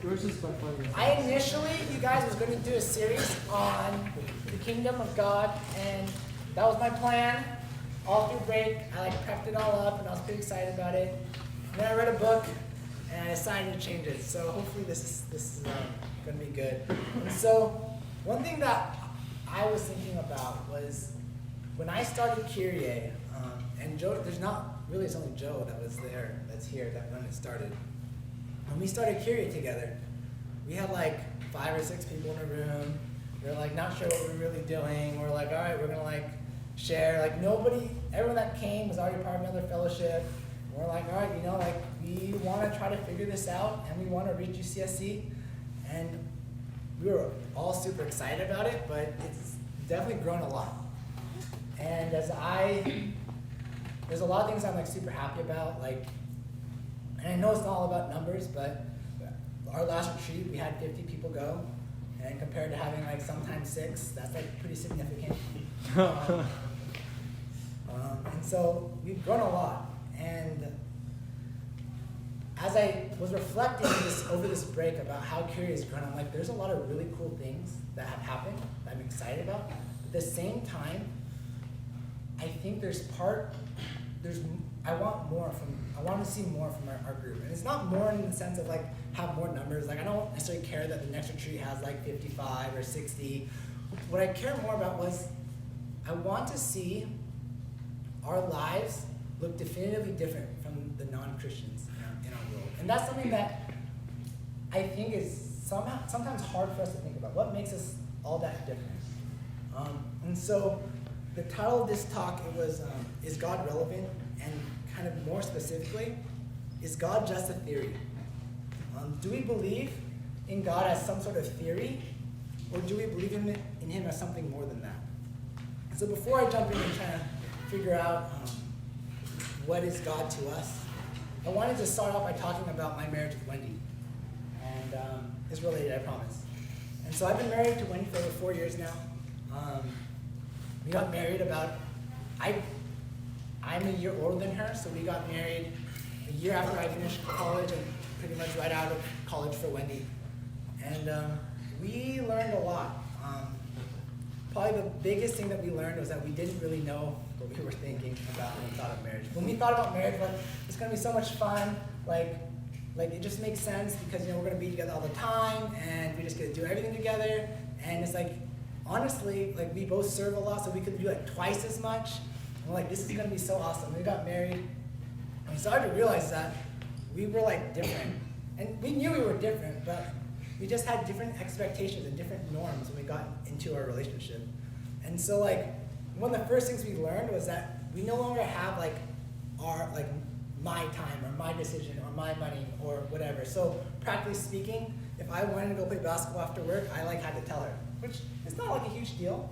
Yours is by far your I initially, you guys, was going to do a series on the kingdom of God, and that was my plan. All through break, I prepped it all up, and I was pretty excited about it. And then I read a book, and I decided to change it. So hopefully this is going to be good. And so one thing that I was thinking about was when I started Kyrie, and Joe, there's not really, it's only Joe that was there, that's here, that when it started. When we started Kyrie together, we had 5 or 6 people in a room. We were not sure what we were really doing. We're all right, we're gonna share. Nobody, everyone that came was already part of another fellowship. We're all right, we want to try to figure this out, and we want to reach UCSC. And we were all super excited about it, but it's definitely grown a lot. And there's a lot of things I'm super happy about, and I know it's not all about numbers, but our last retreat, we had 50 people go, and compared to having sometimes 6, that's pretty significant. And so we've grown a lot. And as I was reflecting over this break about how Kyrie has grown, I'm there's a lot of really cool things that have happened that I'm excited about. At the same time, I think I want to see more from our group. And it's not more in the sense of have more numbers. I don't necessarily care that the next retreat has 55 or 60. What I care more about was I want to see our lives look definitively different from the non-Christians in our world. And that's something that I think is sometimes hard for us to think about. What makes us all that different? And so the title of this talk, it was, Is God Relevant? And kind of more specifically, is God just a theory? Do we believe in God as some sort of theory, or do we believe in him as something more than that? So before I jump in and try to figure out what is God to us, I wanted to start off by talking about my marriage with Wendy. And it's related, I promise. And so I've been married to Wendy for over 4 years now. We got married I'm a year older than her, so we got married a year after I finished college and pretty much right out of college for Wendy. And we learned a lot. Probably the biggest thing that we learned was that we didn't really know what we were thinking about when we thought of marriage. When we thought about marriage, it's going to be so much fun. It just makes sense because we're going to be together all the time, and we just get to do everything together. And it's honestly, we both serve a lot, so we could do twice as much. And we're this is going to be so awesome. We got married, and we started to realize that we were different. And we knew we were different, but we just had different expectations and different norms when we got into our relationship. And so one of the first things we learned was that we no longer have our my time or my decision or my money or whatever. So practically speaking, if I wanted to go play basketball after work, I had to tell her, which is not a huge deal.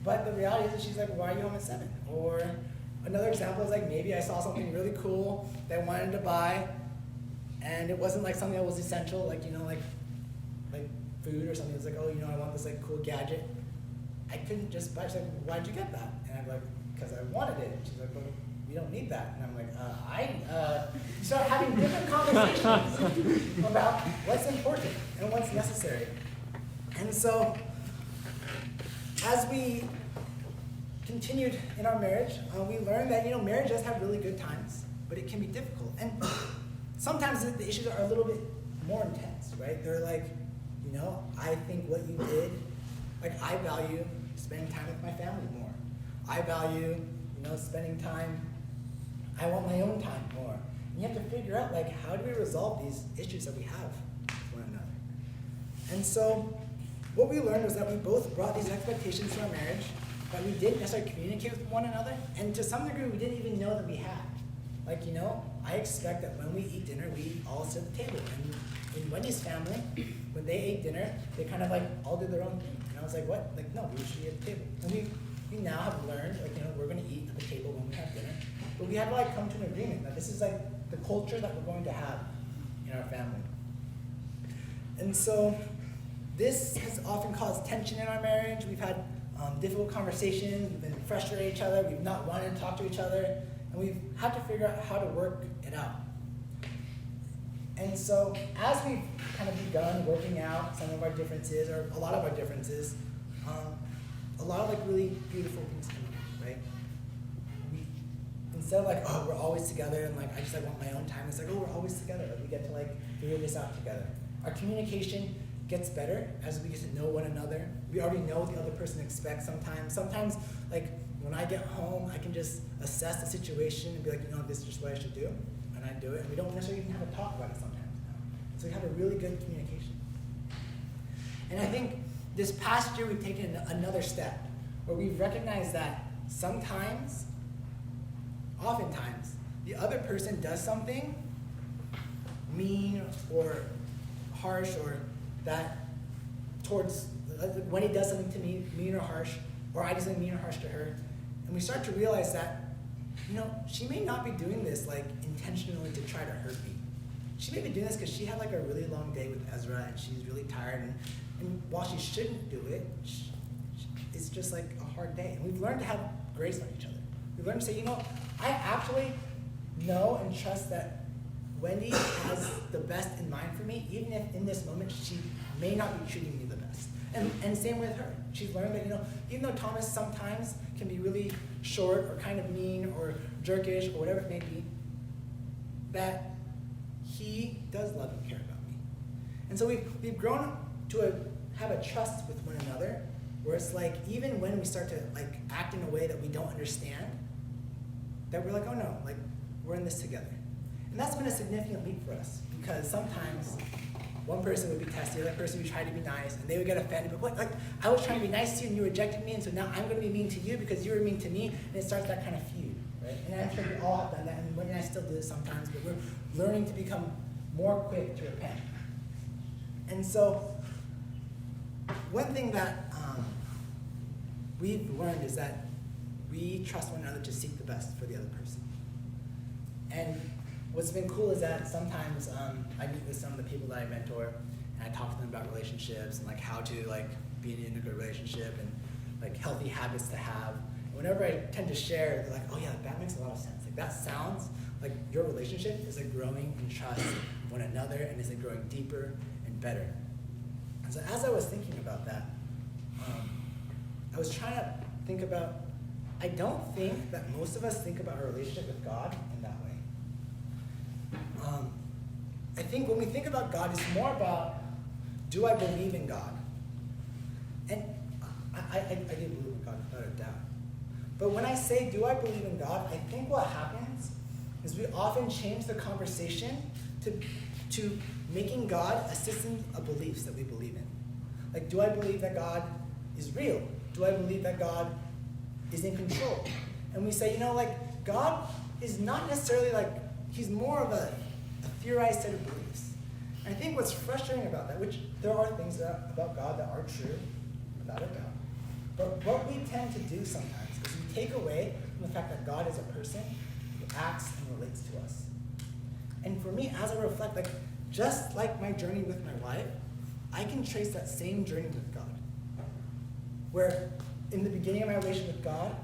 But the reality is that she's why are you home at 7? Or another example is maybe I saw something really cool that I wanted to buy, and it wasn't something that was essential, like food or something. It's I want this cool gadget. I couldn't just buy it. She's why'd you get that? And I'm because I wanted it. And she's well, we don't need that. And I'm you start having different conversations about what's important and what's necessary. And so, as we continued in our marriage, we learned that marriage does have really good times, but it can be difficult. And sometimes the issues are a little bit more intense, right? They're I think what you did, I value spending time with my family more. I value, spending time, I want my own time more. And you have to figure out, how do we resolve these issues that we have with one another? And so, what we learned was that we both brought these expectations to our marriage, but we didn't necessarily communicate with one another, and to some degree, we didn't even know that we had. I expect that when we eat dinner, we all sit at the table. And in Wendy's family, when they ate dinner, they kind of all did their own thing. And I was what? No, we should eat at the table. And we now have learned, we're going to eat at the table when we have dinner. But we have to come to an agreement that this is the culture that we're going to have in our family. And so this has often caused tension in our marriage. We've had difficult conversations. We've been frustrated at each other. We've not wanted to talk to each other. And we've had to figure out how to work it out. And so as we've kind of begun working out some of our differences, or a lot of our differences, a lot of like really beautiful things come up, right? Instead of like, oh, we're always together and like I just like want my own time, it's like, oh, we're always together. Like, we get to like figure this out together. Our communication gets better as we get to know one another. We already know what the other person expects sometimes. Sometimes, like, when I get home, I can just assess the situation and be like, you know, this is just what I should do, and I do it, and we don't necessarily even have a talk about it sometimes now. So we have a really good communication. And I think this past year we've taken another step where we've recognized that sometimes, oftentimes, the other person does something mean or harsh, or that towards, when he does something to me, mean or harsh, or I do something mean or harsh to her, and we start to realize that, you know, she may not be doing this like intentionally to try to hurt me. She may be doing this because she had like a really long day with Ezra and she's really tired, and while she shouldn't do it, it's just like a hard day. And we've learned to have grace on each other. We've learned to say, you know, I actually know and trust that Wendy has the best in mind for me, even if in this moment she may not be treating me the best. And same with her. She's learned that, you know, even though Thomas sometimes can be really short or kind of mean or jerkish or whatever it may be, that he does love and care about me. And so we've grown to have a trust with one another, where it's like, even when we start to like act in a way that we don't understand, that we're like, oh no, like we're in this together. And that's been a significant leap for us, because sometimes one person would be testy, the other person would try to be nice, and they would get offended. But what, like, I was trying to be nice to you and you rejected me, and so now I'm going to be mean to you because you were mean to me, and it starts that kind of feud, right? And I'm sure we all have done that, and Wendy and I still do this sometimes, but we're learning to become more quick to repent. And so one thing that we've learned is that we trust one another to seek the best for the other person. And what's been cool is that sometimes I meet with some of the people that I mentor, and I talk to them about relationships and like how to like be in a good relationship and like healthy habits to have. And whenever I tend to share, they're like, oh yeah, that makes a lot of sense. Like that sounds like your relationship is like growing in trust with one another, and is like growing deeper and better. And so as I was thinking about that, I was trying to think about, I don't think that most of us think about our relationship with God in that way. I think when we think about God, it's more about, do I believe in God? And I do believe in God, without a doubt. But when I say, do I believe in God, I think what happens is we often change the conversation to making God a system of beliefs that we believe in. Like, do I believe that God is real? Do I believe that God is in control? And we say, you know, like, God is not necessarily like, he's more of a theorized set of beliefs. And I think what's frustrating about that, which there are things about God that are true, without a doubt, but what we tend to do sometimes is we take away from the fact that God is a person who acts and relates to us. And for me, as I reflect, like, just like my journey with my wife, I can trace that same journey with God. Where in the beginning of my relationship with God,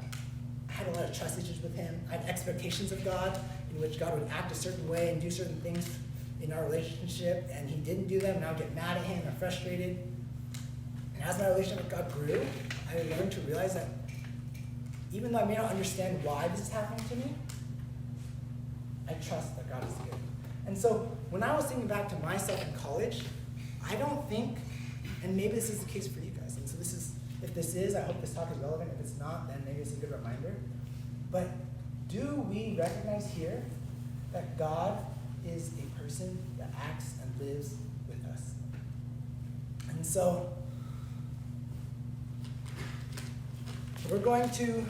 I had a lot of trust issues with him. I had expectations of God in which God would act a certain way and do certain things in our relationship, and he didn't do them, and I would get mad at him or frustrated. And as my relationship with God grew, I learned to realize that even though I may not understand why this is happening to me, I trust that God is good. And so when I was thinking back to myself in college, I don't think, and maybe this is the case for you guys, and so this is, if this is, I hope this talk is relevant. If it's not, then maybe it's a good reminder. But do we recognize here that God is a person that acts and lives with us? And so we're going to,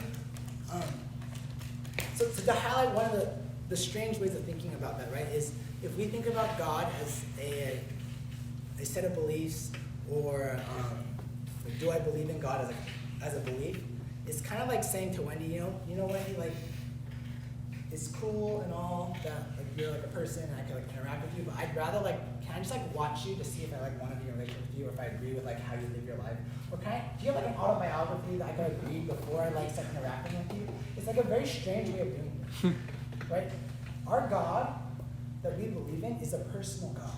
so to highlight one of the strange ways of thinking about that, right, is if we think about God as a set of beliefs, or like, do I believe in God as a belief? It's kind of like saying to Wendy, you know Wendy, like, it's cool and all that like you're like a person and I can like interact with you, but I'd rather like, can I just like watch you to see if I like want to be in a relationship with you, or if I agree with like how you live your life? Or do you have like an autobiography that I can like read before I like start interacting with you? It's like a very strange way of doing it, right? Our God that we believe in is a personal God.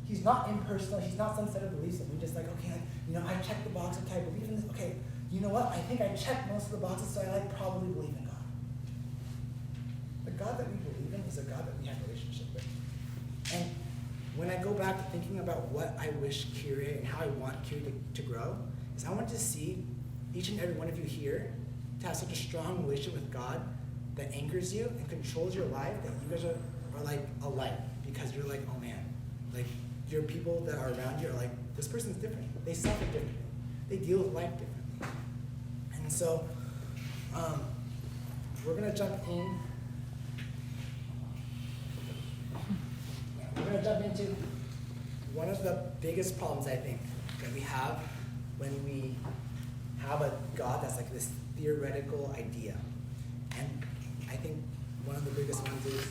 He's not impersonal. He's not some set of beliefs that we just like, okay, I checked the box. Okay, I believe in this. Okay, you know what? I think I checked most of the boxes, so I probably believe in God. The God that we believe in is a God that we have a relationship with. And when I go back to thinking about what I wish Kyrie and how I want Kyrie to grow, is I want to see each and every one of you here to have such a strong relationship with God that anchors you and controls your life, that you guys are like a light, because you're like, oh man, like your people that are around you are like, this person's different. They suffer differently. They deal with life differently. And so we're going to jump in. We're going to jump into one of the biggest problems, I think, that we have when we have a God that's like this theoretical idea. And I think one of the biggest ones is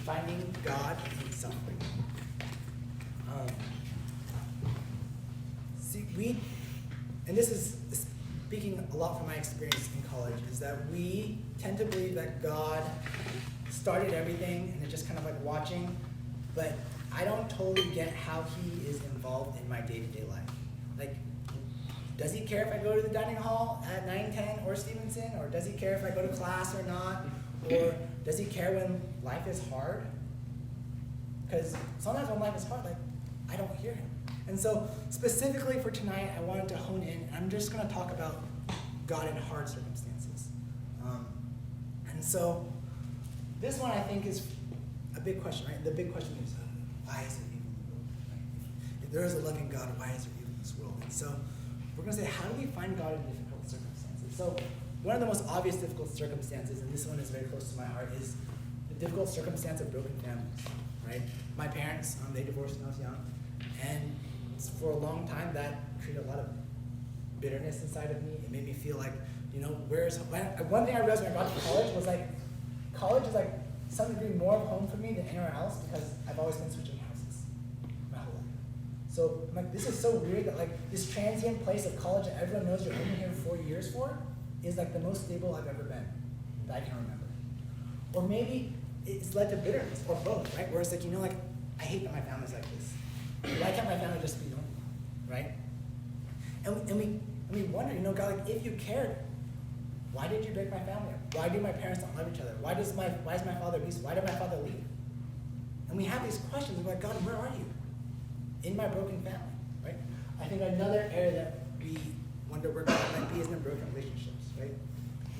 finding God in suffering. And this is speaking a lot from my experience in college, is that we tend to believe that God started everything and it's just kind of like watching, but I don't totally get how he is involved in my day-to-day life. Like, does he care if I go to the dining hall at 9:10 or Stevenson? Or does he care if I go to class or not? Or does he care when life is hard? Because sometimes when life is hard, like, I don't hear him. And so specifically for tonight, I wanted to hone in, and I'm just going to talk about God in hard circumstances. And so this one I think is a big question, right? The big question is, why is there evil in the world? Right? If there is a loving God, why is there evil in this world? And so we're going to say, how do we find God in difficult circumstances? So one of the most obvious difficult circumstances, and this one is very close to my heart, is the difficult circumstance of broken families, right? My parents, they divorced when I was young, and for a long time that created a lot of bitterness inside of me. It made me feel like, one thing I realized when I got to college was like, college is like some degree more of home for me than anywhere else, because I've always been switching houses my whole life. So I'm like, this is so weird that like this transient place of college that everyone knows you're only here 4 years for is like the most stable I've ever been that I can remember. Or maybe it's led to bitterness, or both, right? Where it's like, like, I hate that my family's like this. Why can't my family just be normal, right? And we wonder, God, like, if you cared, why did you break my family up? Why do my parents not love each other? Why is my father abusive? Why did my father leave? And we have these questions of like, God, where are you in my broken family, right? I think another area that we wonder where God might be is in broken relationships, right?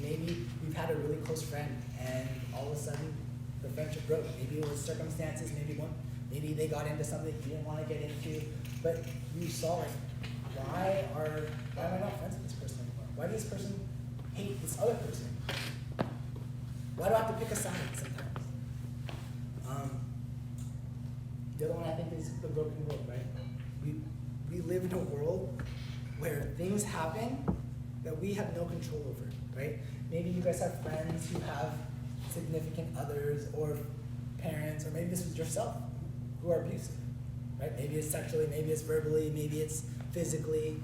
Maybe we've had a really close friend, and all of a sudden the friendship broke. Maybe it was circumstances, maybe they got into something you didn't want to get into, but you saw like, why am I not friends with this person anymore? Why does this person hate this other person? Why do I have to pick a side sometimes? The other one I think is the broken world, right? We live in a world where things happen that we have no control over, right? Maybe you guys have friends who have significant others or parents, or maybe this is yourself, who are abusive, right? Maybe it's sexually, maybe it's verbally, maybe it's physically,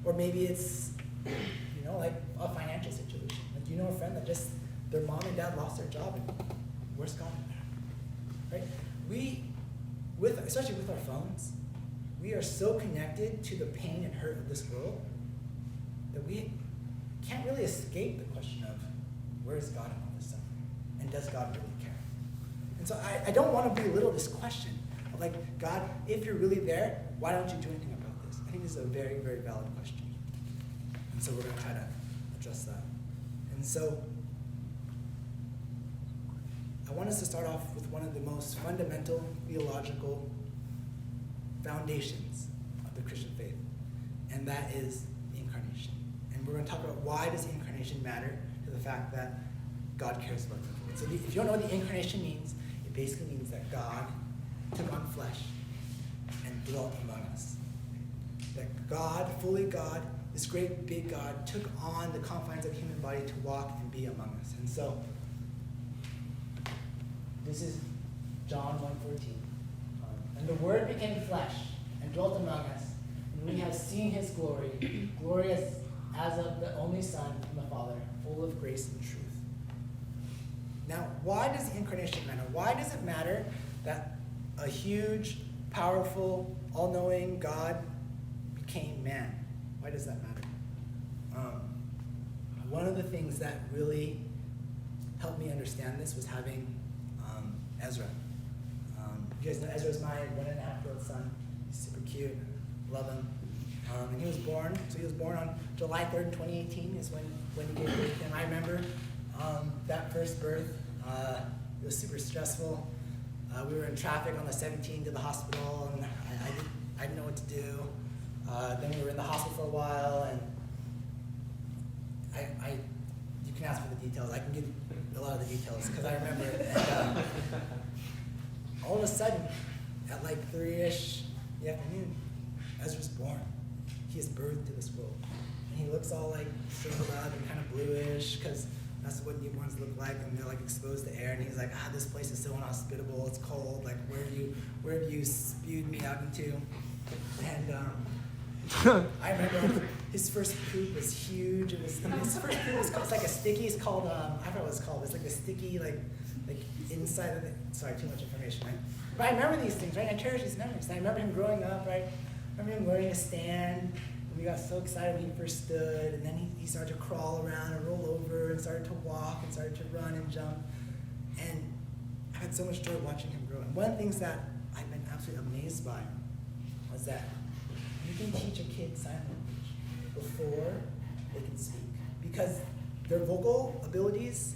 or maybe it's, like a financial situation. Like, a friend that just, their mom and dad lost their job, and where's God in that, right? Especially with our phones, we are so connected to the pain and hurt of this world that we can't really escape the question of, where is God in all this suffering? And does God really care? And so I don't want to belittle this question of like, God, if you're really there, why don't you do anything about this? I think this is a very, very valid question. And so we're going to try to address that. And so I want us to start off with one of the most fundamental theological foundations of the Christian faith, and that is the incarnation. And we're going to talk about why does the incarnation matter to the fact that God cares about people. So if you don't know what the incarnation means, it basically means that God took on flesh and dwelt among us. That God, fully God, this great big God, took on the confines of the human body to walk and be among us. And so this is John 1:14. And the Word became flesh and dwelt among us, and we have seen his glory, glorious as of the only Son from the Father, full of grace and truth. Now, why does the incarnation matter? Why does it matter that a huge, powerful, all-knowing God became man? Why does that matter? One of the things that really helped me understand this was having Ezra. You guys know Ezra's my 1.5-year-old son. He's super cute, love him. And he was born on July 3rd, 2018 is when he gave birth to him. I remember that first birth. It was super stressful. We were in traffic on the 17 to the hospital, and I didn't know what to do. Then we were in the hospital for a while, and you can ask for the details. I can give a lot of the details because I remember it. And, all of a sudden, at like 3-ish in the afternoon, Ezra's born. He is birthed to this world. And he looks all like shriveled up and kind of bluish because that's what newborns look like, and they're like exposed to air. And he's like, this place is so inhospitable. It's cold. Like, where have you spewed me out into? And I remember his first poop was huge. His first poop was called, it's like a sticky. It's called I forgot what it's called. It's like a sticky like inside of it. Sorry, too much information, right? But I remember these things, right? I cherish these memories. And I remember him growing up, right? I remember him learning to stand. And we got so excited when he first stood, and then he started to crawl around and roll over and started to walk and started to run and jump. And I had so much joy watching him grow. And one of the things that I've been absolutely amazed by was that you can teach a kid sign language before they can speak. Because their vocal abilities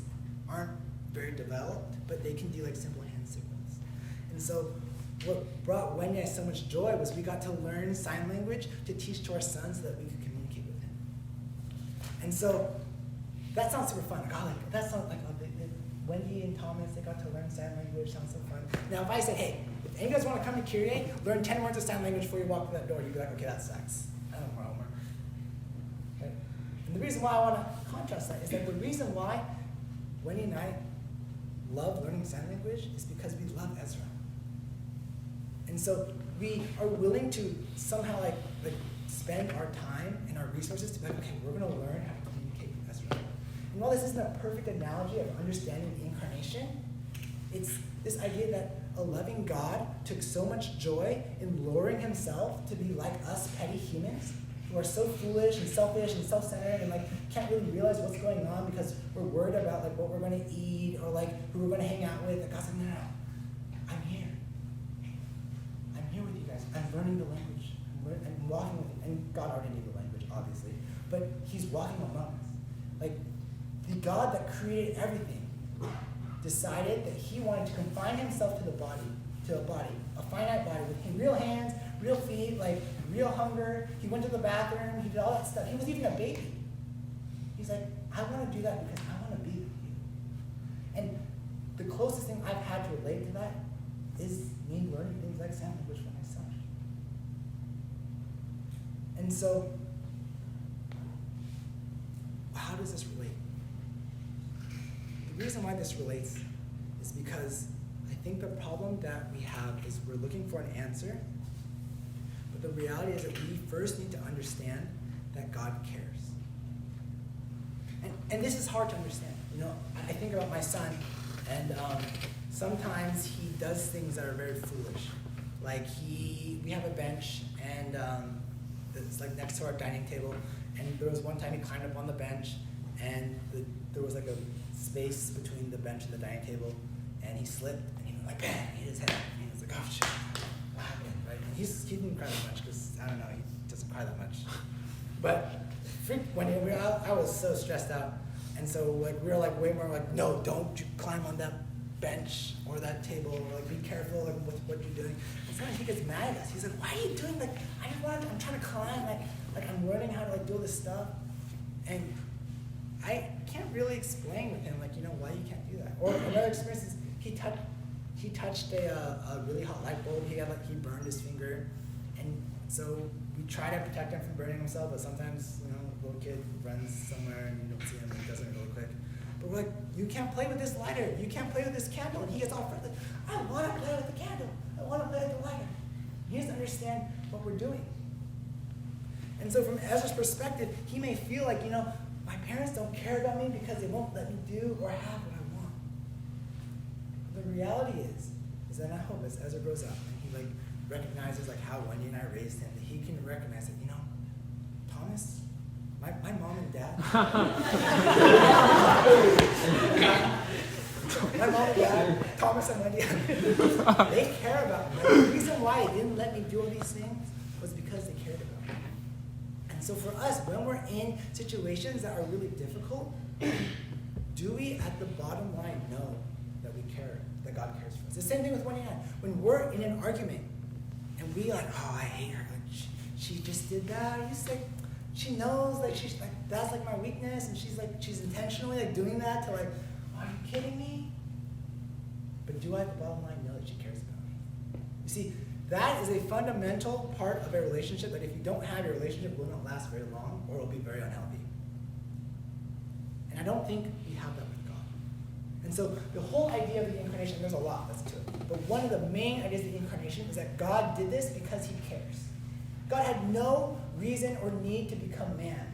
aren't very developed, but they can do like simple hand signals. And so what brought Wendy and I so much joy was we got to learn sign language to teach to our sons so that we could communicate with him. And so that sounds super fun. That sounds like Wendy and Thomas, they got to learn sign language. Sounds so fun. Now, if I said, hey, if any of you guys want to come to Kyrie, learn 10 words of sign language before you walk through that door, you'd be like, okay, that sucks. I don't want Homer. Okay? And the reason why I want to contrast that is that the reason why Wendy and I love learning sign language is because we love Ezra. And so we are willing to somehow like spend our time and our resources to be like, okay, we're going to learn how to communicate with Ezra. And while this isn't a perfect analogy of understanding the incarnation, it's this idea that a loving God took so much joy in lowering himself to be like us petty humans who are so foolish and selfish and self-centered and like can't really realize what's going on because we're worried about like what we're going to eat or like who we're going to hang out with. And God's like, no, I'm here. I'm here with you guys. I'm learning the language. I'm walking with you. And God already knew the language, obviously. But he's walking among us. Like the God that created everything decided that he wanted to confine himself to a body, a finite body with real hands, real feet, like real hunger. He went to the bathroom, he did all that stuff. He was even a baby. He's like, I want to do that because I want to be with you. And the closest thing I've had to relate to that is me learning things like sign language for myself. And so, how does this relate? The reason why this relates is because I think the problem that we have is we're looking for an answer, but the reality is that we first need to understand that God cares. And this is hard to understand. You know, I think about my son, and sometimes he does things that are very foolish. Like we have a bench, and it's like next to our dining table, and there was one time he climbed up on the bench, and there was like a space between the bench and the dining table, and he slipped, and he went like, bam, hit his head, and he was like, oh shit, what happened, right? And he didn't cry that much, because, I don't know, he doesn't cry that much. But I was so stressed out, and so like we were like way more like, no, don't you climb on that bench or that table, or like be careful like what you're doing. And sometimes he gets mad at us. He's like, why are you doing like I'm trying to climb, like I'm learning how to like do all this stuff, and I can't really explain with him like, you know, why you can't do that. Or another experience is he touched a really hot light bulb. He burned his finger, and so we try to protect him from burning himself, but sometimes, you know, a little kid runs somewhere and you don't see him and he does it real quick. But we're like, you can't play with this lighter. You can't play with this candle. And he gets all frustrated. I want to play with the candle. I want to play with the lighter. He doesn't understand what we're doing. And so from Ezra's perspective, he may feel like, you know, my parents don't care about me because they won't let me do or have what I want. reality is that I hope as Ezra grows up and he like recognizes like how Wendy and I raised him, that he can recognize that, Thomas, my mom and dad, my mom and dad, Thomas and Wendy, they care about me. The reason why they didn't let me do all these things was because they cared about me. And so for us, when we're in situations that are really difficult, do we at the bottom line know that we care, that God cares for us? The same thing with Wendy and I. When we're in an argument and we like, oh, I hate her, like she just did that. You just like, she knows like she's like that's like my weakness, and she's intentionally like doing that to like, are you kidding me? But do I at the bottom line know that she cares about me? You see, that is a fundamental part of a relationship that if you don't have, your relationship will not last very long, or it will be very unhealthy. And I don't think we have that with God. And so the whole idea of the incarnation, there's a lot that's to it. But one of the main ideas of the incarnation is that God did this because he cares. God had no reason or need to become man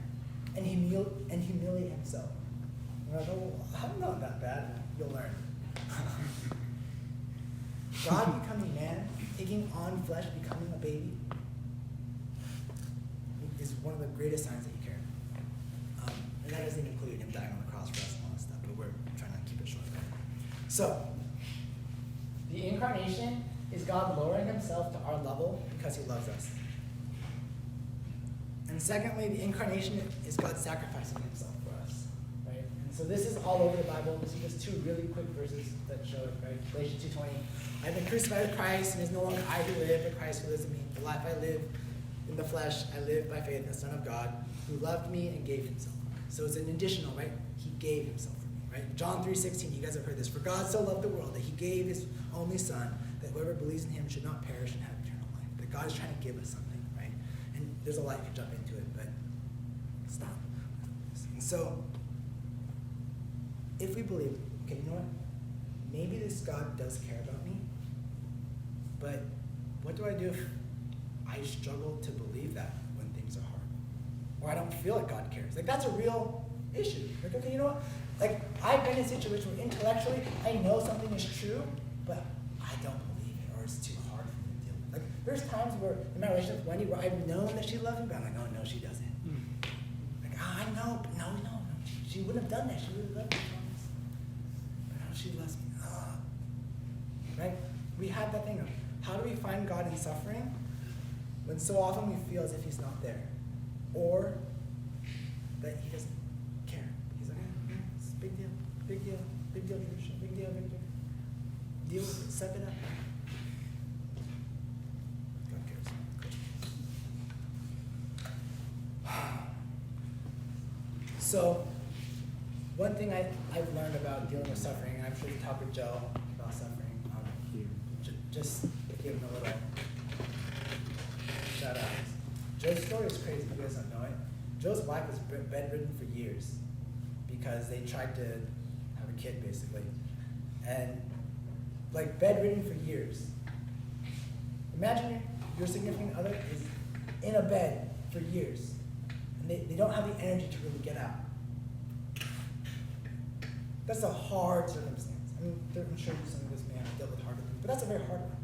and humiliate himself. And I go, well, I'm not that bad. You'll learn. God becoming man, taking on flesh, becoming a baby, is one of the greatest signs that he cared. And that doesn't include him dying on the cross for us and all that stuff, but we're trying to keep it short. So, the incarnation is God lowering himself to our level because he loves us. And secondly, the incarnation is God sacrificing himself for us, right? And so this is all over the Bible. These are just two really quick verses that show it, right? Galatians 2:20. I've been crucified with Christ, and it is no longer I who live, but Christ who lives in me. The life I live in the flesh, I live by faith in the Son of God, who loved me and gave himself. So it's an additional, right? He gave himself for me, right? John 3:16, you guys have heard this. For God so loved the world that he gave his only Son, that whoever believes in him should not perish and have eternal life. That God is trying to give us something, right? And there's a lot you can jump into it, but stop. And so, if we believe, okay, you know what? Maybe this God does care about me, but what do I do if I struggle to believe that when things are hard? Or I don't feel like God cares. Like, that's a real issue. Like, okay, you know what? Like, I've been in a situation where intellectually I know something is true, but I don't believe it, or it's too hard for me to deal with. Like, there's times where, in my relationship with Wendy, where I've known that she loves me, but I'm like, oh, no, she doesn't. Like, I know, but no. She wouldn't have done that. She would have loved me. But no, she loves me. Right? We have that thing of, how do we find God in suffering when so often we feel as if he's not there? Or that he doesn't care. He's like, it's a big deal, tradition, big deal. Deal with it, suck it up. God cares. So, one thing I've learned about dealing with suffering, and I'm sure you talk with Joe about suffering, just give him a little shout out. Joe's story is crazy, you guys don't know it. Joe's wife was bedridden for years because they tried to have a kid, basically. And, like, bedridden for years. Imagine your significant other is in a bed for years, and they don't have the energy to really get out. That's a hard circumstance. I mean, I'm sure some of us may have dealt with harder things, but that's a very hard one.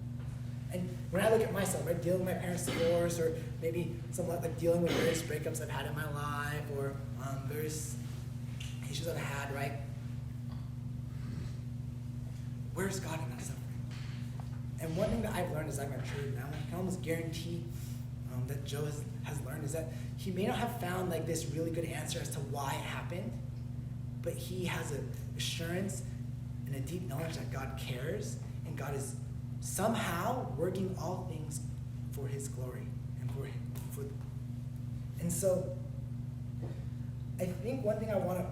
And when I look at myself, right, dealing with my parents' divorce, or maybe like dealing with various breakups I've had in my life, or various issues I've had, right? Where's God in that suffering? And one thing that I've learned as I've matured now, I can almost guarantee that Joe has learned, is that he may not have found like this really good answer as to why it happened, but he has an assurance and a deep knowledge that God cares, and God is somehow working all things for his glory and for him. And so, I think one thing I want to,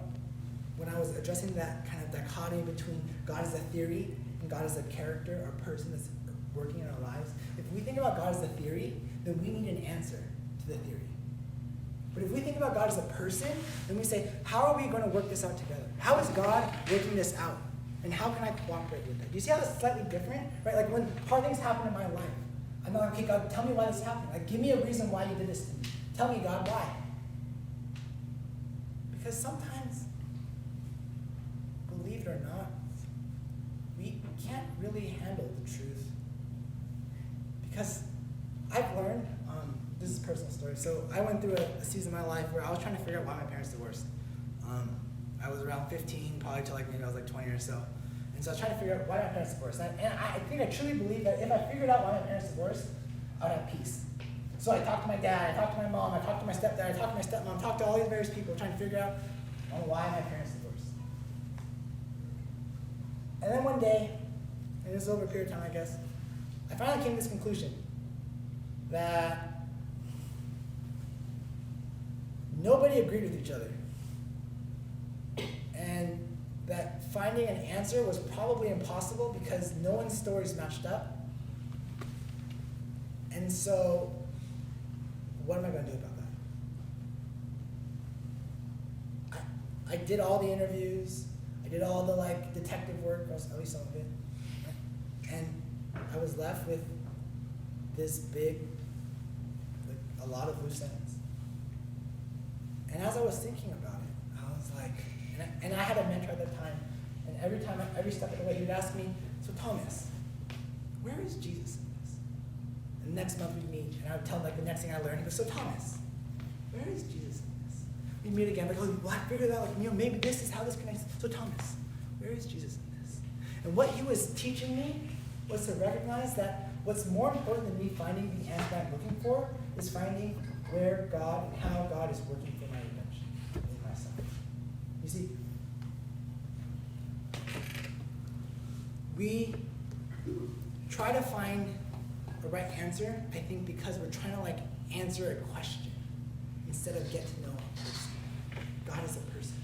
when I was addressing that kind of dichotomy between God as a theory and God as a character or person that's working in our lives, if we think about God as a theory, then we need an answer to the theory. But if we think about God as a person, then we say, how are we going to work this out together? How is God working this out? And how can I cooperate with that? Do you see how it's slightly different? Right? Like when hard things happen in my life, I'm not like, okay, God, tell me why this happened. Like, give me a reason why you did this to me. Tell me, God, why? Because sometimes, believe it or not, we can't really handle the truth. Because I've learned, this is a personal story, so I went through a season of my life where I was trying to figure out why my parents divorced. I was around 15, probably till maybe I was 20 or so. And so I was trying to figure out why my parents divorced. And I think I truly believe that if I figured out why my parents divorced, I would have peace. So I talked to my dad, I talked to my mom, I talked to my stepdad, I talked to my stepmom, I talked to all these various people trying to figure out why my parents divorced. And then one day, and this is over a period of time, I guess, I finally came to this conclusion that nobody agreed with each other. And that finding an answer was probably impossible because no one's stories matched up. And so, what am I going to do about that? I did all the interviews, I did all the detective work, at least some of it, and I was left with this big, a lot of loose ends. And as I was thinking about it, I was like, and I had a mentor at that time, and every step of the way, he would ask me, so Thomas, where is Jesus in this? And next month we'd meet, and I would tell him the next thing I learned. He goes, so Thomas, where is Jesus in this? We'd meet again, well, I figured out, maybe this is how this connects. So Thomas, where is Jesus in this? And what he was teaching me was to recognize that what's more important than me finding the answer I'm looking for is finding where God and how God is working for my redemption in my son. You see, we try to find the right answer, I think, because we're trying to answer a question instead of get to know a person. God is a person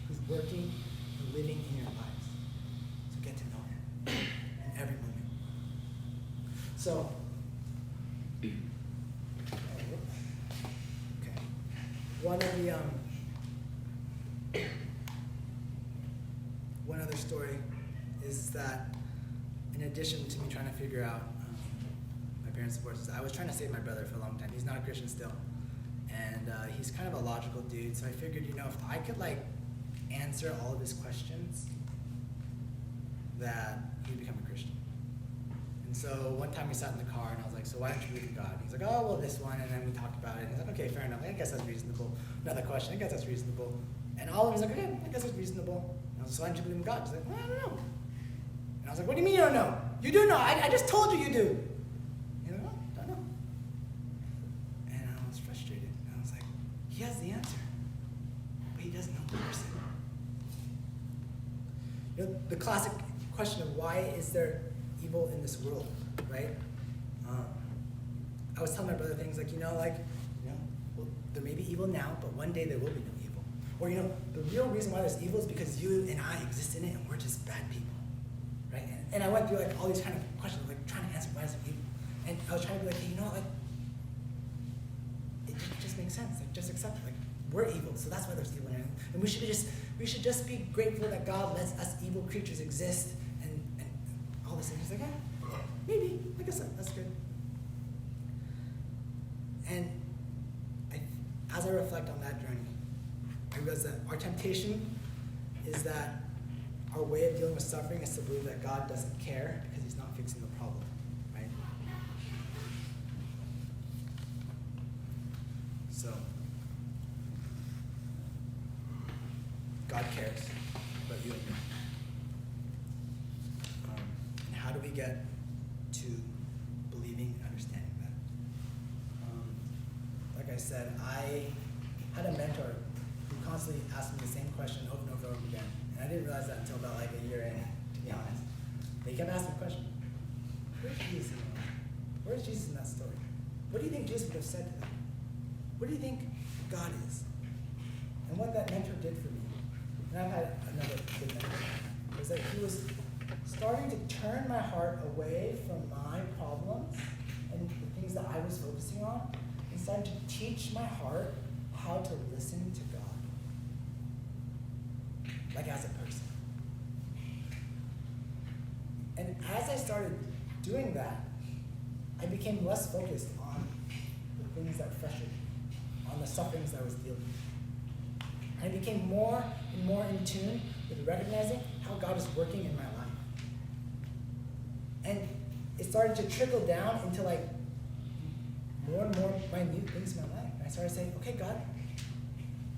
who's working and living in your lives. So get to know him in every moment. So, one other story is that in addition to me trying to figure out my parents' divorce, I was trying to save my brother for a long time. He's not a Christian still, and he's kind of a logical dude. So I figured, if I could answer all of his questions, that he'd become a Christian. And so one time we sat in the car, and I was like, so why don't you believe in God? And he's like, oh, well, this one. And then we talked about it. And he's like, okay, fair enough. I guess that's reasonable. Another question. I guess that's reasonable. And all of them, he's like, okay, I guess it's reasonable. And I was like, so why don't you believe in God? He's like, well, I don't know. And I was like, what do you mean you don't know? You do know. I just told you you do. He's like, well, I don't know. And I was frustrated. And I was like, he has the answer, but he doesn't know the person. The classic question of why is there evil in this world, right? I was telling my brother things well, there may be evil now, but one day there will be no evil. Or, the real reason why there's evil is because you and I exist in it, and we're just bad people, right? And I went through all these kind of questions, trying to answer why is there evil. And I was trying to be hey, it just makes sense. Just accept it. We're evil, so that's why there's evil in it. And we should just be grateful that God lets us evil creatures exist and all this. And he's like, yeah, maybe. I guess that's good. And as I reflect on that journey, I realize that our temptation is that our way of dealing with suffering is to believe that God doesn't care because he's not fixing the problem, right? So, God cares about you and me. And how do we get to believing and understanding that? Like I said, I had a mentor who constantly asked me the same question over and over and over again. And I didn't realize that until about a year in, to be honest. But he kept asking the question, where's Jesus in that? Where's Jesus in that story? What do you think Jesus would have said to them? What do you think God is? And what that mentor did for me, and I've had another good mentor, was that he was starting to turn my heart away from my problems and the things that I was focusing on, and starting to teach my heart how to listen to God, as a person. And as I started doing that, I became less focused on the things that frustrated me, on the sufferings that I was dealing with. And I became more and more in tune with recognizing how God is working in my life. it started to trickle down into like more and more minute things in my life. And I started saying, okay, God,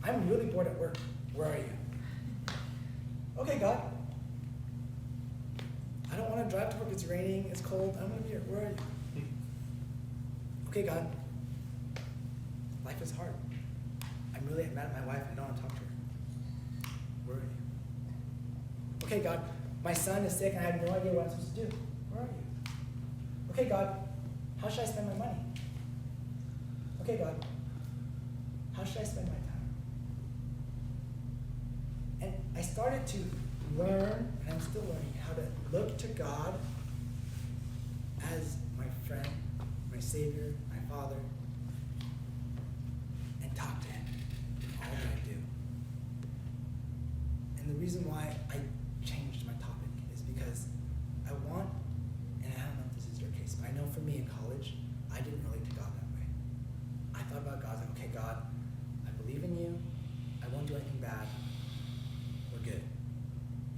I'm really bored at work. Where are you? Okay, God, I don't want to drive to work. It's raining. It's cold. I'm going to be here. Where are you? Okay, God, life is hard. I'm really mad at my wife. I don't want to talk to her. Where are you? Okay, God, my son is sick and I have no idea what I'm supposed to do. Where are you? Okay, God, how should I spend my money? Okay, God, how should I spend my time? And I started to learn, and I'm still learning, how to look to God as my friend, my Savior, my Father, and talk to Him in all that I do. And the reason why I changed my topic is because I want, and I don't know if this is your case, but I know for me in college, I didn't relate to God that way. I thought about God, I was like, okay, God, I believe in you. I won't do anything bad. We're good.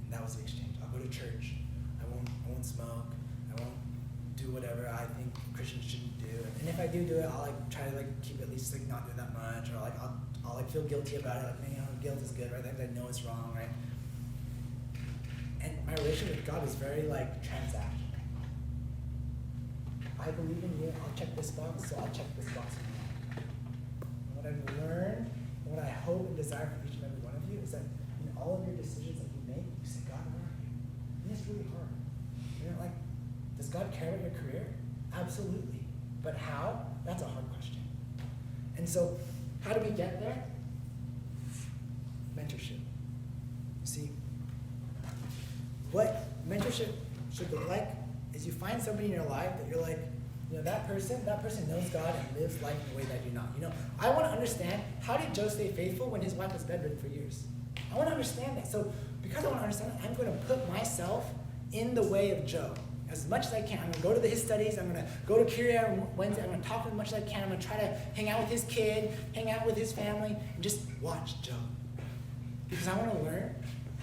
And that was the exchange. I'll go to church. I won't smoke. I won't do whatever I think Christians shouldn't do. And if I do it, I'll like try to like keep at least like not doing that much, or like I'll like feel guilty about it. Like, you know, guilt is good, right? Because I know it's wrong, right? And my relationship with God is very like transactional. I believe in you. I'll check this box, so I'll check this box. And what I've learned, and what I hope and desire for each and every one of you is that in all of your decisions that you make, you say, God, where are you? And it's really hard. You know, like, does God care about your career? Absolutely. But how? That's a hard question. And so, how do we get there? Mentorship. You see, what mentorship should look like is you find somebody in your life that you're like, you know, that person knows God and lives life in a way that you do not. You know, I want to understand, how did Joe stay faithful when his wife was bedridden for years? I want to understand that. So because I want to understand that, I'm going to put myself in the way of Joe as much as I can. I'm going to go to his studies. I'm going to go to Kyrie on Wednesday. I'm going to talk to him as much as I can. I'm going to try to hang out with his kid, hang out with his family, and just watch Joe. Because I want to learn,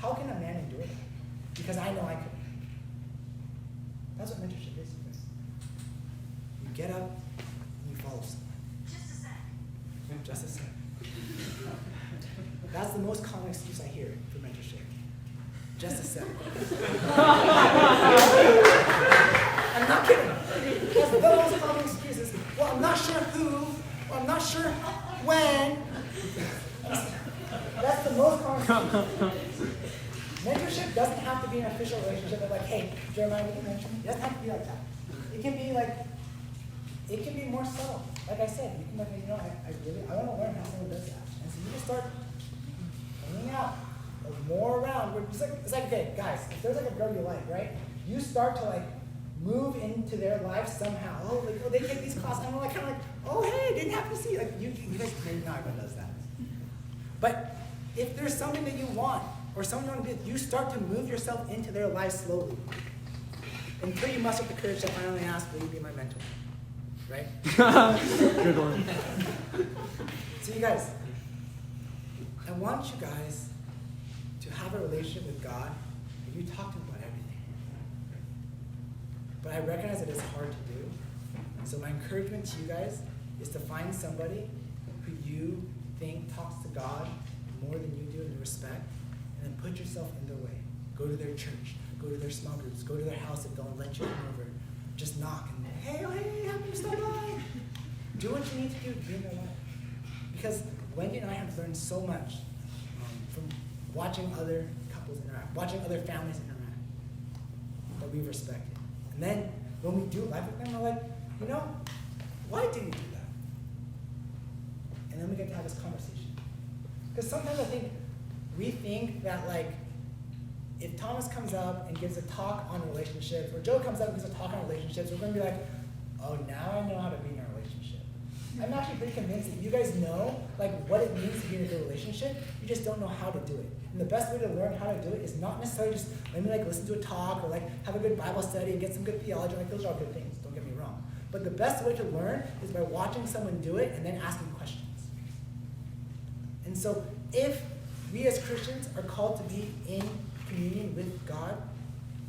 how can a man endure that? Because I know I could. That's what mentorship is. You get up and you follow someone. Just a sec. That's the most common excuse I hear for mentorship. Just a sec. I'm not kidding. That's the most common excuses. Well, I'm not sure who, or I'm not sure when. That's the most common excuse. Mentorship doesn't have to be an official relationship of like, hey, Jeremiah, will you mentor me? It doesn't have to be like that. It can be like, it can be more subtle. Like I said, you can like, you know, I want to learn how someone does that. And so you just start hanging out more around. It's like, okay, guys, if there's like a girl you like, right? You start to like move into their life somehow. Oh, like, oh, they take these classes. And I'm like, kind of like, oh, hey, didn't happen to see. Like, you guys, maybe not everyone does that. But if there's something that you want, or someone you want to be, you start to move yourself into their life slowly. Until you muster up the courage to finally ask, will you be my mentor? Right? Good one. So you guys, I want you guys to have a relationship with God where you talk to Him about everything. But I recognize that it's hard to do. So my encouragement to you guys is to find somebody who you think talks to God more than you do and you respect, and then put yourself in their way. Go to their church, go to their small groups, go to their house if they'll let you come over. Just knock and hey, happy to stop by. Do what you need to do to be in their life. Because Wendy and I have learned so much from watching other couples interact, watching other families interact that we've respected. And then when we do life with them, we're like, you know, why did you do that? And then we get to have this conversation. Because sometimes we think that like, if Thomas comes up and gives a talk on relationships, or Joe comes up and gives a talk on relationships, we're going to be like, oh, now I know how to be in a relationship. I'm actually pretty convinced that you guys know like what it means to be in a good relationship. You just don't know how to do it. And the best way to learn how to do it is not necessarily just let me like listen to a talk or like have a good Bible study and get some good theology. Like those are all good things. Don't get me wrong. But the best way to learn is by watching someone do it and then asking questions. And so if we as Christians are called to be in communion with God,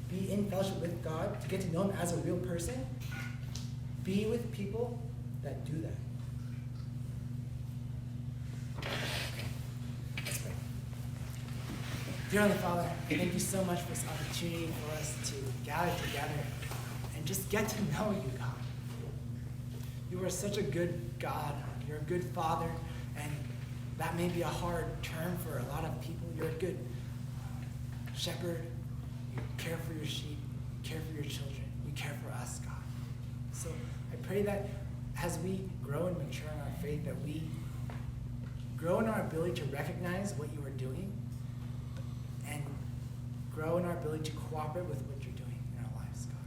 be in fellowship with God, to get to know Him as a real person, be with people that do that. Let's pray. Dear Heavenly Father, thank you so much for this opportunity for us to gather together and just get to know you, God. You are such a good God. You're a good Father, and that may be a hard term for a lot of people. You're a good shepherd. You care for your sheep. You care for your children. You care for us, God. So I pray that as we grow and mature in our faith, that we grow in our ability to recognize what you are doing and grow in our ability to cooperate with what you're doing in our lives, God.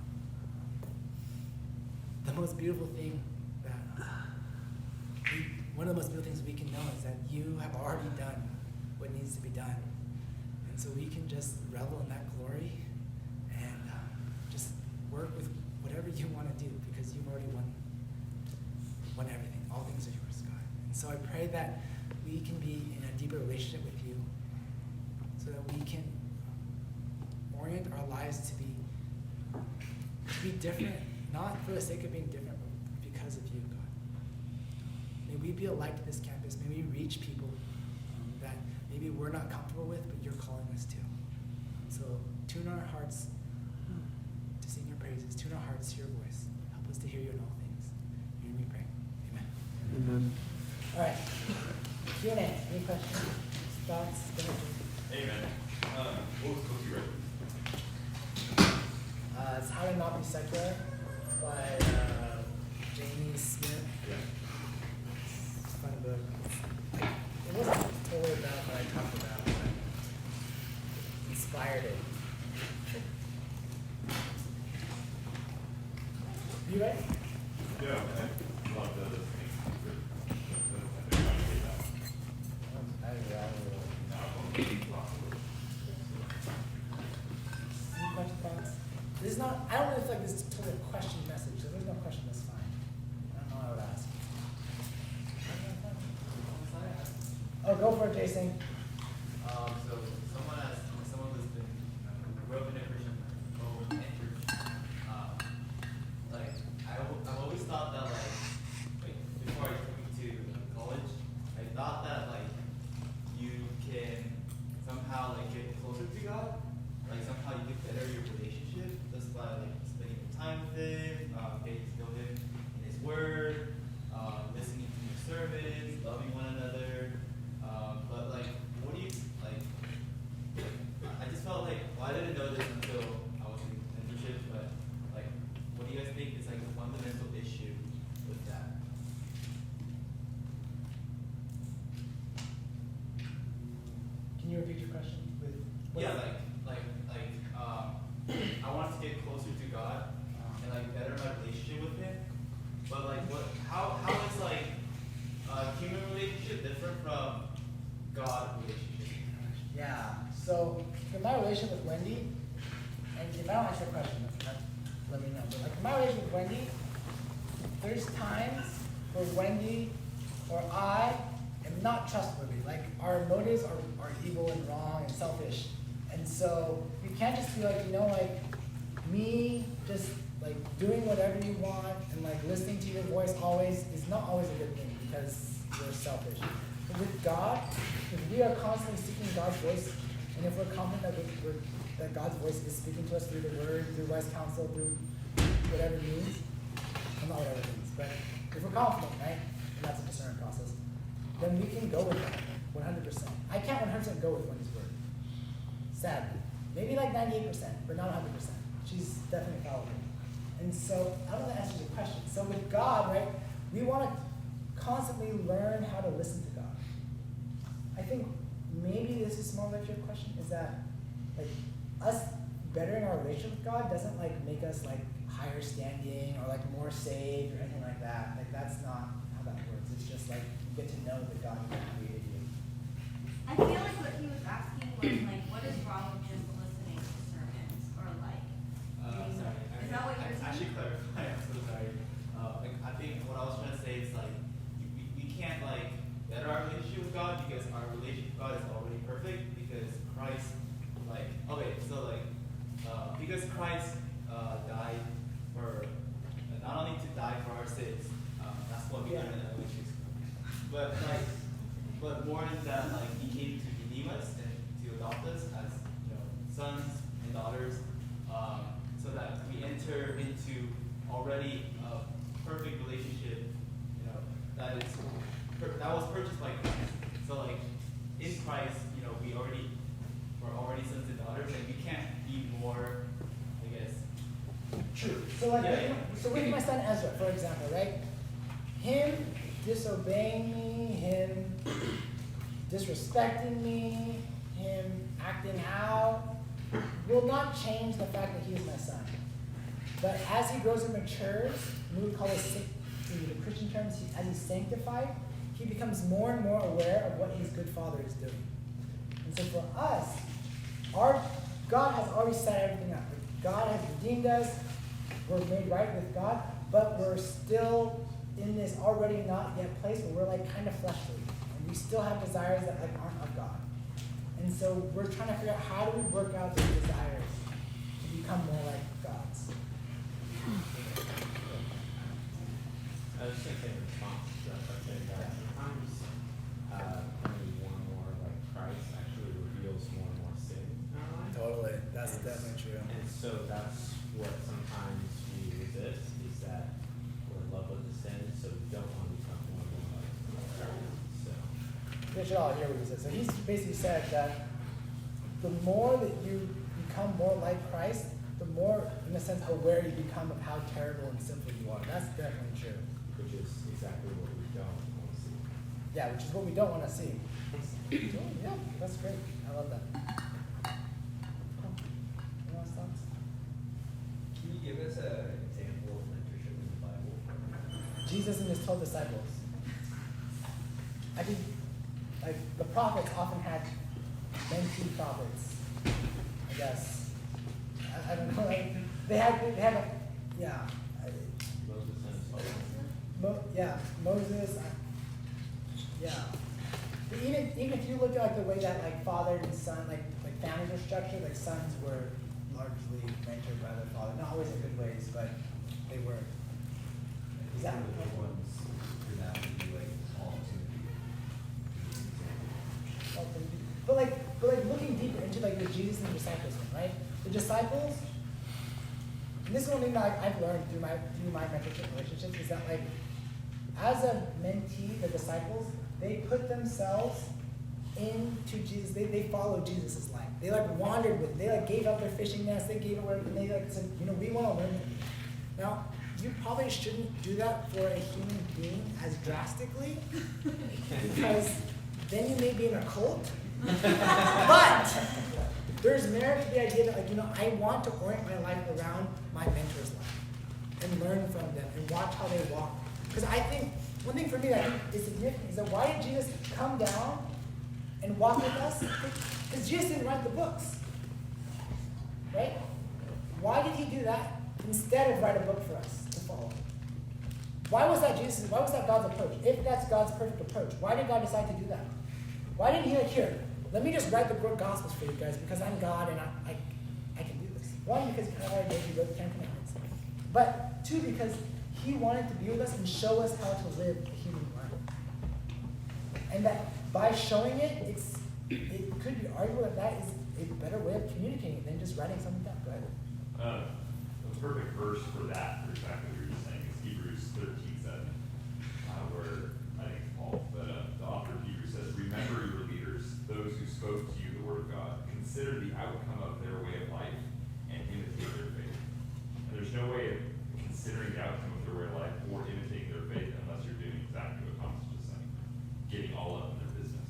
The most beautiful thing one of the most beautiful things we can know is that you have already done what needs to be done. And so we can just revel in that glory and just work with whatever you want to do, because you've already won everything. All things are yours, God. And so I pray that we can be in a deeper relationship with you so that we can orient our lives to be different, not for the sake of being different, but because of you, God. May we be a light to this campus. May we reach people that maybe we're not comfortable with, but you're calling us to. So tune our hearts to sing your praises. Tune our hearts to your voice. Help us to hear you in all things. In your name we pray. Amen. Amen. All right. Q&A. Any questions? Thoughts? Amen. What was Cookie Rip? It's How to Not Be Secular by Jamie Smith. Yeah. Fun book. It wasn't totally about what I talked about, but it inspired it. You ready? Yeah, I love the other thing. Any questions, thoughts? This is not, I don't really feel like this is totally a question message, so if there's no question, that's fine. I don't know what I would ask. Oh, go for it, Jason. So someone who's been grew up in a Christian home and church, like I've always thought that like before I came to college, I thought that like you can somehow like get closer to God, like somehow you can better your relationship just by like spending your time with Him, getting to know Him in His Word, listening to your sermons, loving one another. But like, what do you like? I just felt like, well, I didn't know this until I was in mentorship, but like, what do you guys think is like the fundamental issue with that? Can you repeat your question? Yeah, I want to get closer to God and like better my relationship with Him. But like, how is like human relationship different from God relationship? Yeah. So for my relationship with Wendy, and if I don't answer the question, let me know. But like in my relationship with Wendy, there's times where Wendy or I am not trustworthy. Like our motives are evil and wrong and selfish. And so you can't just be like, like me just like doing whatever you want and like listening to your voice always is not always a good thing because you're selfish. But with God, if we are constantly seeking God's voice, and if we're confident that God's voice is speaking to us through the Word, through wise counsel, through whatever it means, well, not whatever it means, but if we're confident, right, and that's a discernment process, then we can go with that 100%. I can't 100% go with Wendy's word, sadly. Maybe like 98%, but not 100%. She's definitely fallible. And so, I don't know if that answers your question. So with God, right, we want to constantly learn how to listen to God. I think maybe this is more like your question, is that like us bettering our relationship with God doesn't like make us like higher standing or like more saved or anything like that. Like that's not how that works. It's just like you get to know the God who created you. I feel like what he was asking was like, what is wrong with just listening to sermons or like? Sorry. Is that what you're saying? Actually clarify. I'm so sorry. I think what I was trying to say is like we can't like better our relationship with God because our relationship with God is already perfect because Christ because but more in that like he came to redeem us and to adopt us as sons and daughters, so that we enter into already a perfect relationship, that was purchased by Christ. So like in Christ, we're already sons and daughters, and we can't be more, I guess. True. So so with my son Ezra, for example, right? Him disobeying me, him disrespecting me, him acting out, will not change the fact that he is my son. But as he grows and matures, we would call this, in the Christian terms, as he's sanctified, he becomes more and more aware of what his good father is doing. And so for us, God has already set everything up. God has redeemed us. We're made right with God, but we're still in this already not yet place where we're like kind of fleshly. And we still have desires that like aren't of God. And so we're trying to figure out how do we work out those desires to become more like God's. I was just going to say in response to that question, that sometimes becoming more and more like Christ actually reveals more and more sin in our life. Totally. That's definitely true. And so that's what sometimes we resist, is that we're in love with the sin, so we don't want to become more and more like Christ. So You should all hear what he said. So he's basically said that the more that you become more like Christ, the more, in a sense, aware you become of how terrible and sinful you are. That's definitely true. which is exactly what we don't want to see. Yeah, which is what we don't want to see. Yeah, that's great. I love that. Cool. Anyone else thoughts? Can you give us an example of mentorship in the Bible? Jesus and his 12 disciples. I think, like, the prophets often had mentee prophets, I guess. I don't know. Like, they had like, yeah. Moses and his followers. Moses. Yeah. But even if you look at like the way that like father and son, like families are structured, like sons were largely mentored by their father. Not always in good ways, but they were. Exactly. Which ones do that would be like all too But looking deeper into like the Jesus and the disciples one, right? The disciples, and this is one thing that I've learned through my mentorship relationships, is that like as a mentee, the disciples, they put themselves into Jesus. They followed Jesus' life. They like wandered with. They like gave up their fishing nets. They gave it where they like said, we want to learn from you. Now, you probably shouldn't do that for a human being as drastically, because then you may be in a cult. But there's merit to the idea that I want to orient my life around my mentor's life and learn from them and watch how they walk. Because I think one thing for me that I think is significant is that why did Jesus come down and walk with us? Because Jesus didn't write the books, right? Why did he do that instead of write a book for us to follow? Why was that God's approach? If that's God's perfect approach, why did God decide to do that? Why didn't he here, let me just write the Gospels for you guys because I'm God and I can do this. One, because he already gave you the Ten Commandments. But two, because he wanted to be with us and show us how to live the human life. And that by showing it, it could be argued that is a better way of communicating than just writing something down. Go ahead. The perfect verse for that, for exactly what you're just saying, is Hebrews 13:7, where I think it's Paul, but the author of Hebrews says, "Remember your leaders, those who spoke to you the word of God. Consider the outcome of their way of life and imitate their faith." And there's no way of considering the outcome of their way of life or imitating their faith unless you're doing exactly what Thomas was just saying, getting all up in their business.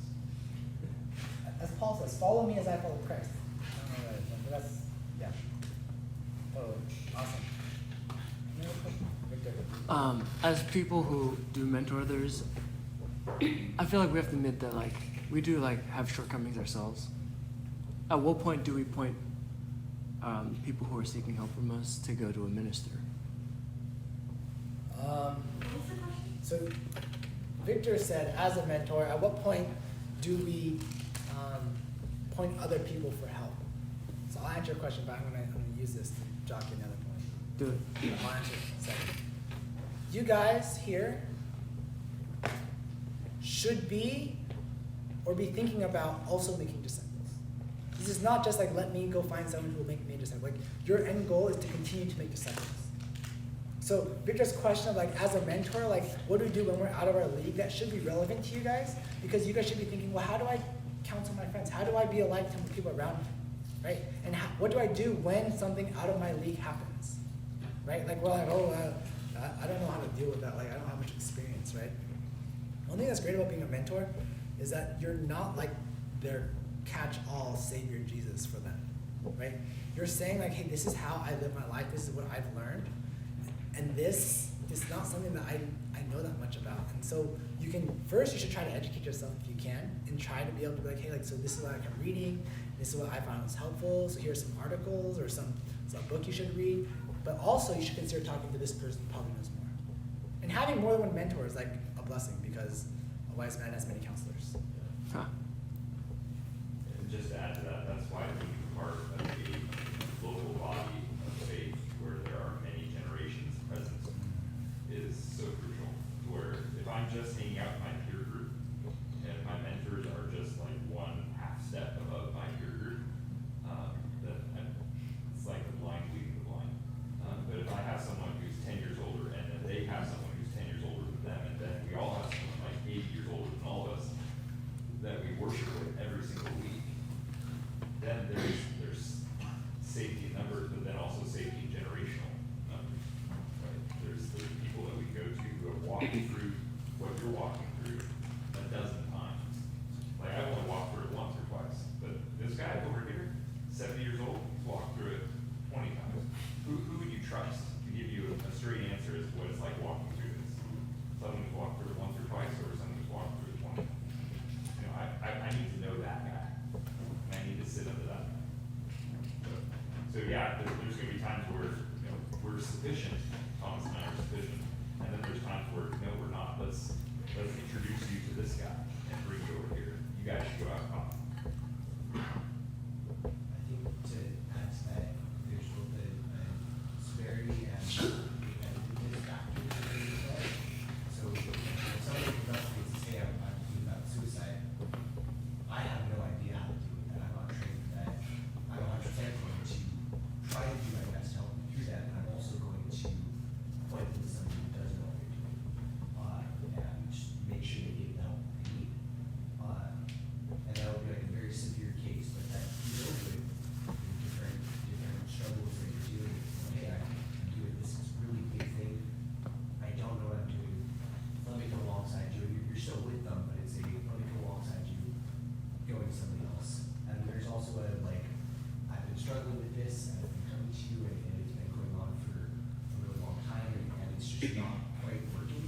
As Paul says, follow me as I follow Christ. I don't know what that is, but that's, yeah. Totally. Awesome. Any other question? Victor. As people who do mentor others, I feel like we have to admit that like we do like have shortcomings ourselves. At what point do we point people who are seeking help from us to go to a minister? So Victor said, as a mentor, at what point do we point other people for help? So I'll answer your question, but I'm gonna use this to jockey another point. Do it. I'll answer it in a second. You guys here should be or be thinking about also making disciples. This is not just like, let me go find someone who will make me a disciple. Like, your end goal is to continue to make disciples. So Victor's question of like, as a mentor, like, what do we do when we're out of our league? That should be relevant to you guys, because you guys should be thinking, well, how do I counsel my friends? How do I be a light to the people around me, right? And what do I do when something out of my league happens, right? Like, well, like, I don't know how to deal with that. Like, I don't have much experience, right? One thing that's great about being a mentor is that you're not like their catch-all savior Jesus for them, right? You're saying like, hey, this is how I live my life. This is what I've learned. And this is not something that I know that much about. And so you should try to educate yourself if you can, and try to be able to be like, hey, like, so this is what I'm reading. This is what I found was helpful. So here's some articles or some book you should read. But also you should consider talking to this person who probably knows more. And having more than one mentor is like a blessing, because a wise man has many counselors. Huh. And just to add to that, that's why being part of a local body of faith where there are many generations present is so crucial. Where if I'm just hanging out in my peer group, and if my mentors are just like one half step above my peer group, it's like the blind leading the blind. But if I have someone who's 10 years older, and then they have someone who's 10 years older than them, and then we all have someone like 80 years older than all of us that we worship with every single week, then there's safety in numbers, but then also safety in generational numbers. Right? There's people that we go to who have walked through what you're walking through a dozen times. Like, I've only walked through it once or twice, but this guy over here, 70 years old, he's walked through it 20 times. Who would you trust to give you a straight answer as to what it's like walking through this? Someone who's walked through it once or twice, or someone who's walked through it 20? You know, I need to know that guy, and I need to sit under that guy. So yeah, there's going to be times where, you know, we're sufficient. Thomas and I are sufficient, and then there's times where no, we're not. Let's introduce you to this guy and bring you over here. You guys should go out and talk. I think to add to that, there's both a severity and competitive factor to it. So if somebody comes up to me and says, hey, I'm thinking about suicide, I have no idea how to deal with that. I'm not trained for that. I'm 100% going to try to do my best to help them through that, and I'm also going to point them to somebody who does know what they're doing, and just make sure they get the help they need. And that would be like a very severe case, but that deals with different struggles that you're dealing with. Hey, I'm doing this really big thing. I don't know what I'm doing. Let me come alongside you. You're still with them, but it's let me come alongside you, going to somebody else. And there's also a like, I've been struggling with this, and I've been coming to you, and it's been going on for a really long time, and it's just not quite working.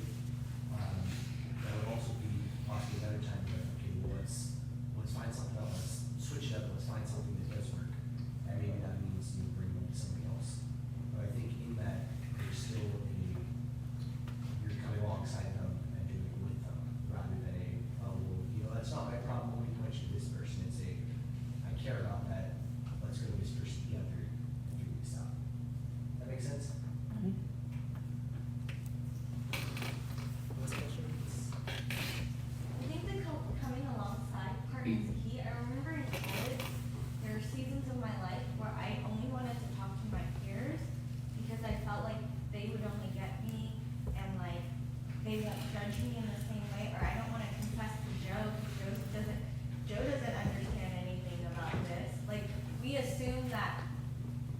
That would also be possibly another time to, okay, well, let's find something else. Let's switch it up. Let's find something that does work. And maybe that means you bring them to somebody else. But I think in that, there's still you're coming alongside them and doing it with them, rather than well, you know, that's not my problem. Let me point you to this person and say, I care about that. Let's go to this person together and figure this out. That makes sense? Last question? I think the coming alongside part is key. I remember in college, there were seasons of my life where I only wanted to talk to my peers because I felt like they would only get me, and like they won't judge me in the same way, or I don't want to confess to Joe because Joe doesn't understand anything about this. Like, we assume that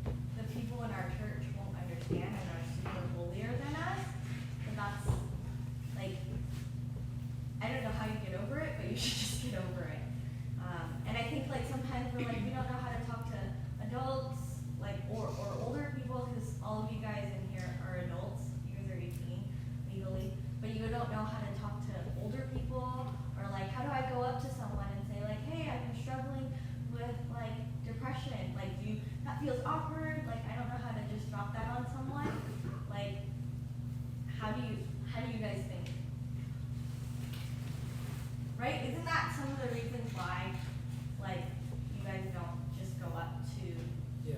the people in our church won't understand and are super holier than us, but that's like, I don't know how you get over it, but you should just get over it. And I think like sometimes we're like, we don't know how to talk to adults, like, or older people, because all of you guys in here are adults. You guys are 18 legally, but you don't know how to talk to older people, or like, how do I go up to someone and say like, hey, I've been struggling with like depression. Like, that feels awkward. Like, I don't know how to just drop that on someone. Like, how do you guys think? Right? Isn't that some of the reasons why, like, you guys don't just go up to Yeah.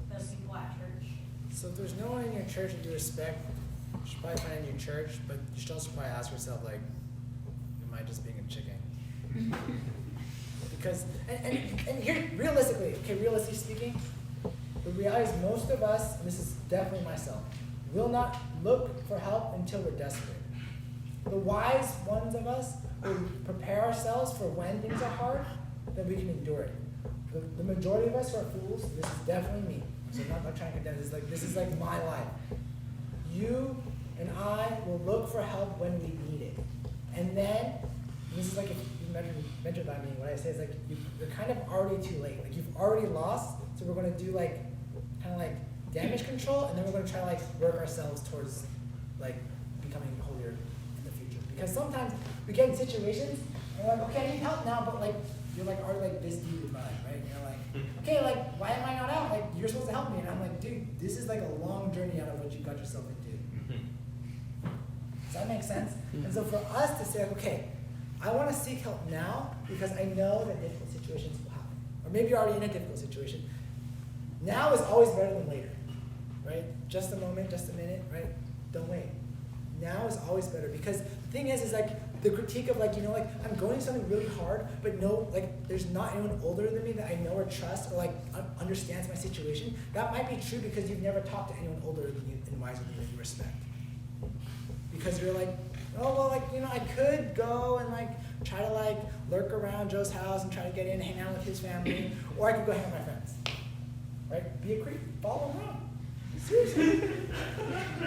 the people at church? So if there's no one in your church that you respect, you should probably find a new church, but you should also probably ask yourself, like, am I just being a chicken? Because, and here, realistically speaking, the reality is most of us, and this is definitely myself, will not look for help until we're desperate. The wise ones of us will prepare ourselves for when things are hard, then we can endure it. The majority of us who are fools, this is definitely me, so I'm not trying to condemn this is like my life. You and I will look for help when we need it. And then, this is like if you mentored by me, what I say is like, you're kind of already too late. Like you've already lost, so we're gonna do like, kind of like damage control, and then we're gonna try to like work ourselves towards like becoming holier in the future. Because sometimes we get in situations, and we're like, okay, I need help now, but like, you're like already like this deep in life, right? And you're like, okay, like, why am I not out? Like, you're supposed to help me. And I'm like, dude, this is like a long journey out of what you got yourself into. Does that make sense? And so for us to say, like, okay, I want to seek help now because I know that difficult situations will happen. Or maybe you're already in a difficult situation. Now is always better than later, right? Just a moment, just a minute, right? Don't wait. Now is always better because the thing is like the critique of like, like I'm going through something really hard, but no, like there's not anyone older than me that I know or trust or like understands my situation. That might be true because you've never talked to anyone older than you and wiser than you that you respect. Because you're like, oh, well, like, I could go and like try to like lurk around Joe's house and try to get in, hang out with his family, or I could go hang with my friends. Right? Be a creep, follow him around. Seriously.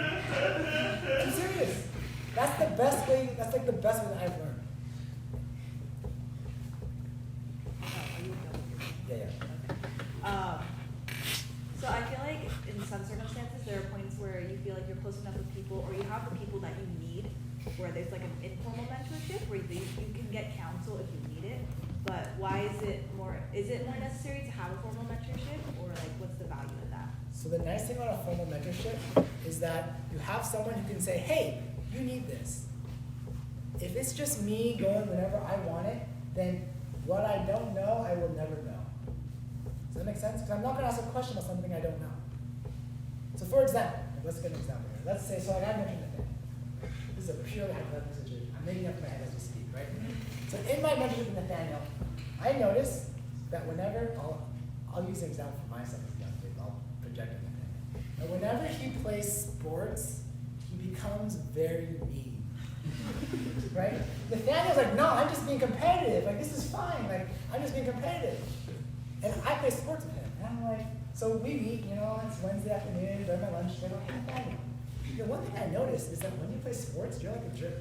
I'm serious. That's the best way, that's like the best way that I've learned. Yeah. So I feel like in some circumstances there are points where you feel like you're close enough with people or you have the people that you need where there's like an informal mentorship where you can get counsel if you need it. But why is it more necessary to have a formal mentorship or like what's the value of that? So the nice thing about a formal mentorship is that you have someone who can say, hey, you need this. If it's just me going whenever I want it, then what I don't know, I will never know. Does that make sense? Because I'm not going to ask a question about something I don't know. So for example, let's get an example here. Let's say, so like I mentioned Nathaniel. This is a purely hypothetical situation. I'm making up my head as we speak, right? So in my mentorship with Nathaniel, I noticed that whenever, I'll use an example for myself as a young kid, I'll project it. And whenever he plays sports, he becomes very mean. Right? Nathaniel's like, no, I'm just being competitive. Like, this is fine. Like, I'm just being competitive. And I play sports with him. And I'm like, so we meet, it's Wednesday afternoon, during my lunch, they're like, hey, Nathaniel. One thing I noticed is that when you play sports, you're like a jerk.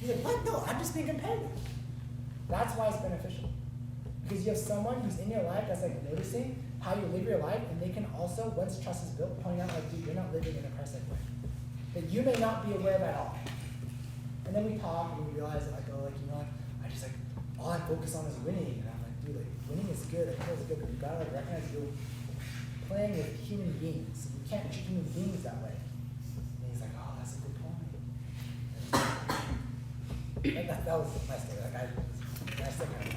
He's like, what? No, I'm just being competitive. That's why it's beneficial. Because you have someone who's in your life that's like noticing how you live your life, and they can also, once trust is built, point out like, dude, you're not living in a Christ-like way. That you may not be aware of at all. And then we talk and we realize that I just like, all I focus on is winning. And I'm like, dude, like winning is good, I know it's good, but you gotta like recognize you're playing with human beings. You can't treat human beings that way. And he's like, oh, that's a good point. And that was my story. Like I still kind of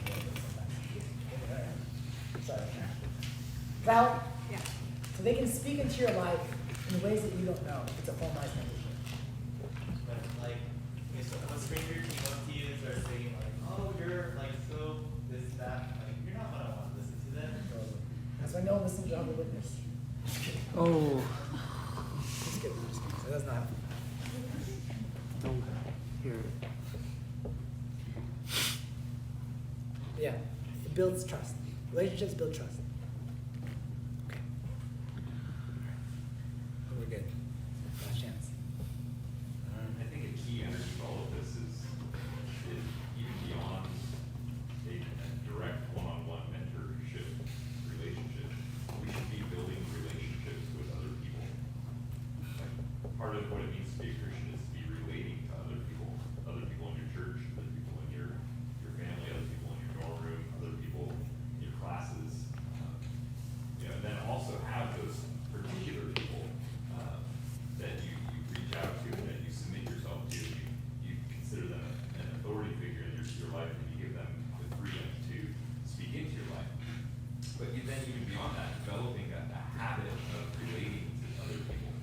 sorry. Now, Yeah. so they can speak into your life in ways that you don't know. It's a formalized mentorship. But like, okay, so if a stranger came up to you and started saying like, oh, you're like so this, that, like you're not gonna want to listen to them. That's why no one listens to Jehovah's Witness. Oh, Just kidding. That does not happen. don't hear it. Yeah, it builds trust. Relationships build trust. Okay. We're good. Last chance. I think a key underneath all of this is even beyond a direct one-on-one mentorship relationship, we should be building relationships with other people. Like, part of what it means to be a Christian is to be relating to other people in your church, other people in your family, other people in your dorm room, other people in your classes. And then also have those particular people that you reach out to, that you submit yourself to, you consider them an authority figure in your life, and you give them the freedom to speak into your life. But then even beyond that, developing a habit of relating to other people,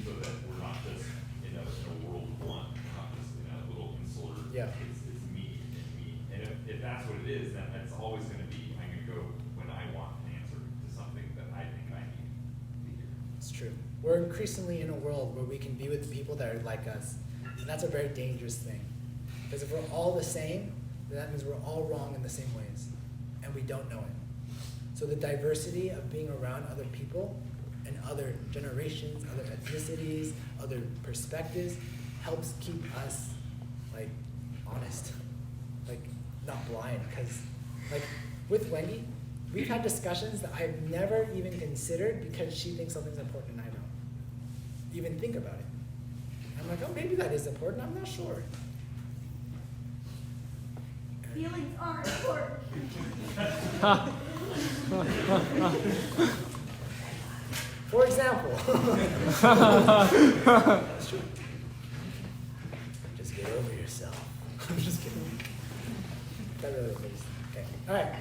so that we're not just in a world of one, we're not just in a little insular, Yeah. it's me that's what it is, then it's always gonna be, I'm gonna go when I want an answer to something that I think I need to hear. It's true. We're increasingly in a world where we can be with the people that are like us. And that's a very dangerous thing. Because if we're all the same, then that means we're all wrong in the same ways. And we don't know it. So the diversity of being around other people and other generations, other ethnicities, other perspectives helps keep us like honest, like not blind. Because like with Wendy, we've had discussions that I've never even considered because she thinks something's important and I don't even think about it. I'm like, oh, maybe that is important. I'm not sure. Feelings are important. For example, it's true. Just get over yourself. I'm just kidding. That really was. Okay. All right.